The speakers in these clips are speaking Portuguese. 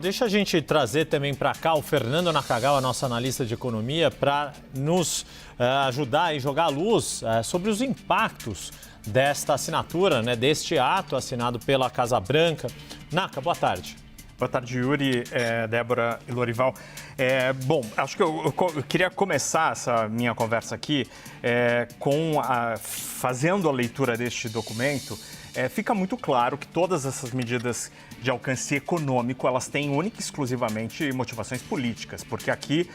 Deixa a gente trazer também para cá o Fernando Nakagawa, nosso analista de economia, para nos ajudar e jogar a luz sobre os impactos desta assinatura, deste ato assinado pela Casa Branca. Naka, boa tarde. Boa tarde, Yuri, Débora e Lorival. Bom, acho que eu queria começar essa minha conversa aqui fazendo a leitura deste documento. Fica muito claro que todas essas medidas de alcance econômico, elas têm única e exclusivamente motivações políticas, porque aqui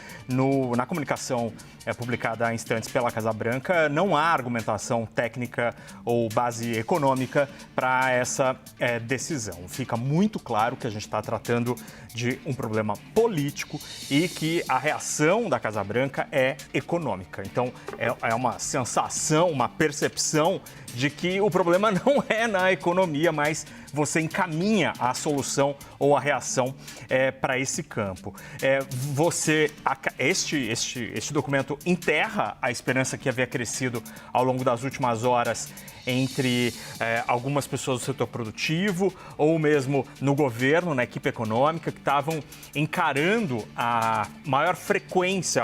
na comunicação publicada há instantes pela Casa Branca, não há argumentação técnica ou base econômica para essa decisão. Fica muito claro que a gente está tratando de um problema político e que a reação da Casa Branca é econômica. Então, é uma sensação, uma percepção de que o problema não é na economia, mas você encaminha a solução ou a reação para esse campo. Este documento enterra a esperança que havia crescido ao longo das últimas horas entre algumas pessoas do setor produtivo ou mesmo no governo, na equipe econômica, que estavam encarando a maior frequência,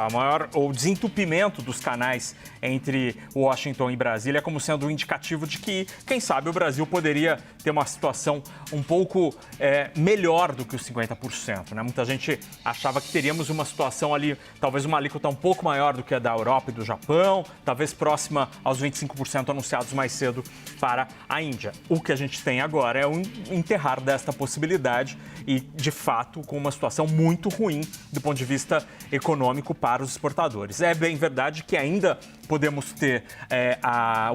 o desentupimento dos canais entre Washington e Brasília como sendo um indicativo de que, quem sabe, o Brasil poderia ter uma situação um pouco melhor do que os 50%. Muita gente achava que teríamos uma situação ali, talvez uma alíquota um pouco maior do que a da Europa e do Japão, talvez próxima aos 25% anunciados mais cedo para a Índia. O que a gente tem agora é o enterrar desta possibilidade e, de fato, com uma situação muito ruim do ponto de vista econômico para os exportadores. É bem verdade que ainda podemos ter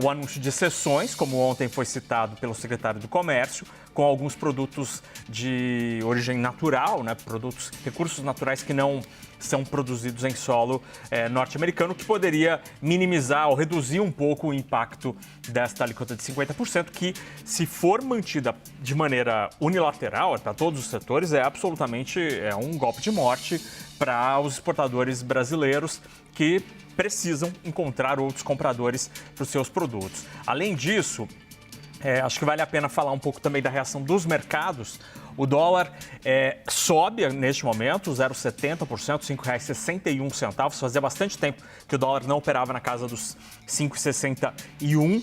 o anúncio de exceções, como ontem foi citado pelo secretário do Comércio, com alguns produtos de origem natural, recursos naturais que não são produzidos em solo norte-americano, que poderia minimizar ou reduzir um pouco o impacto desta alíquota de 50%, que, se for mantida de maneira unilateral para todos os setores, absolutamente um golpe de morte para os exportadores brasileiros que precisam encontrar outros compradores para os seus produtos. Além disso, acho que vale a pena falar um pouco também da reação dos mercados. O dólar sobe neste momento, 0,70%, R$ 5,61. Fazia bastante tempo que o dólar não operava na casa dos 5,61.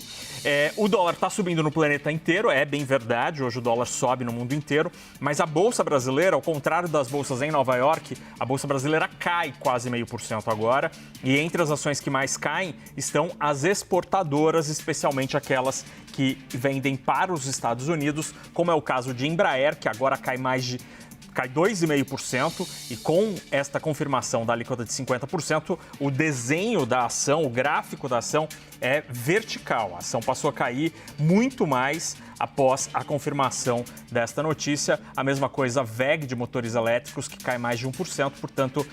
O dólar está subindo no planeta inteiro, é bem verdade. Hoje o dólar sobe no mundo inteiro. Mas a Bolsa Brasileira, ao contrário das bolsas em Nova York, a Bolsa Brasileira cai quase 0,5% agora. E entre as ações que mais caem estão as exportadoras, especialmente aquelas que vendem para os Estados Unidos, como é o caso de Embraer, que agora cai 2,5%, e com esta confirmação da alíquota de 50%, o desenho da ação, o gráfico da ação é vertical. A ação passou a cair muito mais após a confirmação desta notícia. A mesma coisa a WEG de motores elétricos, que cai mais de 1%, portanto,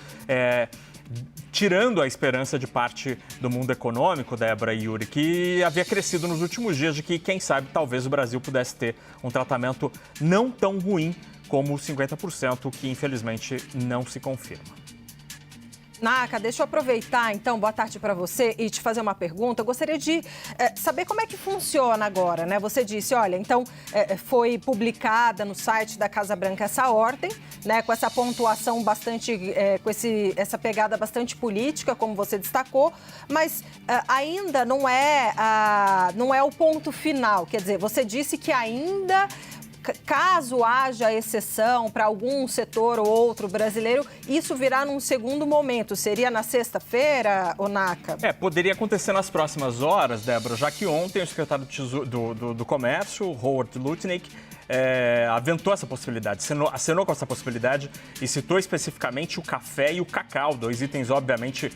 tirando a esperança de parte do mundo econômico, Débora e Yuri, que havia crescido nos últimos dias, de que, quem sabe, talvez o Brasil pudesse ter um tratamento não tão ruim como os 50%, que infelizmente não se confirma. Naka, deixa eu aproveitar, então, boa tarde para você e te fazer uma pergunta. Eu gostaria de saber como é que funciona agora, Você disse, olha, então, foi publicada no site da Casa Branca essa ordem, com essa pontuação bastante, com essa pegada bastante política, como você destacou, mas ainda não é o ponto final. Quer dizer, você disse que ainda, caso haja exceção para algum setor ou outro brasileiro, isso virá num segundo momento. Seria na sexta-feira, Naka? Poderia acontecer nas próximas horas, Débora, já que ontem o secretário do Comércio, Howard Lutnick, aventou essa possibilidade, acenou com essa possibilidade e citou especificamente o café e o cacau, dois itens, obviamente,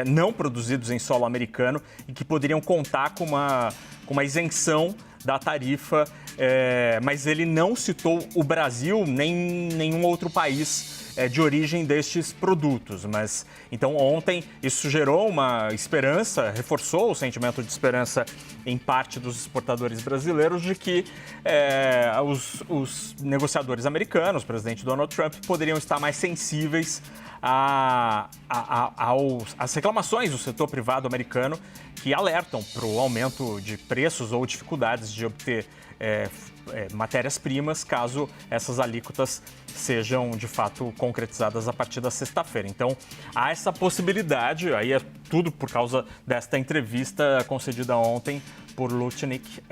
não produzidos em solo americano e que poderiam contar com uma isenção da tarifa, mas ele não citou o Brasil nem nenhum outro país de origem destes produtos. Mas, então, ontem isso gerou uma esperança, reforçou o sentimento de esperança em parte dos exportadores brasileiros de que os negociadores americanos, o presidente Donald Trump, poderiam estar mais sensíveis às reclamações do setor privado americano que alertam para o aumento de preços ou dificuldades de obter matérias-primas, caso essas alíquotas sejam, de fato, concretizadas a partir da sexta-feira. Então, há essa possibilidade, aí é tudo por causa desta entrevista concedida ontem por Lutnick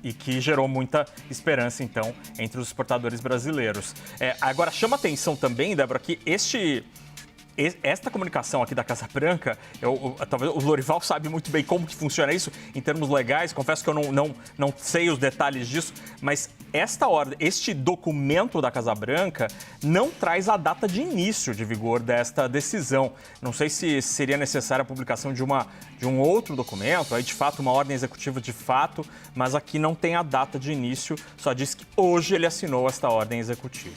e que gerou muita esperança, então, entre os exportadores brasileiros. Agora, chama atenção também, Débora, que esta comunicação aqui da Casa Branca, talvez o Lorival sabe muito bem como que funciona isso em termos legais, confesso que eu não sei os detalhes disso, mas este documento da Casa Branca não traz a data de início de vigor desta decisão. Não sei se seria necessária a publicação de um outro documento, aí de fato uma ordem executiva de fato, mas aqui não tem a data de início, só diz que hoje ele assinou esta ordem executiva.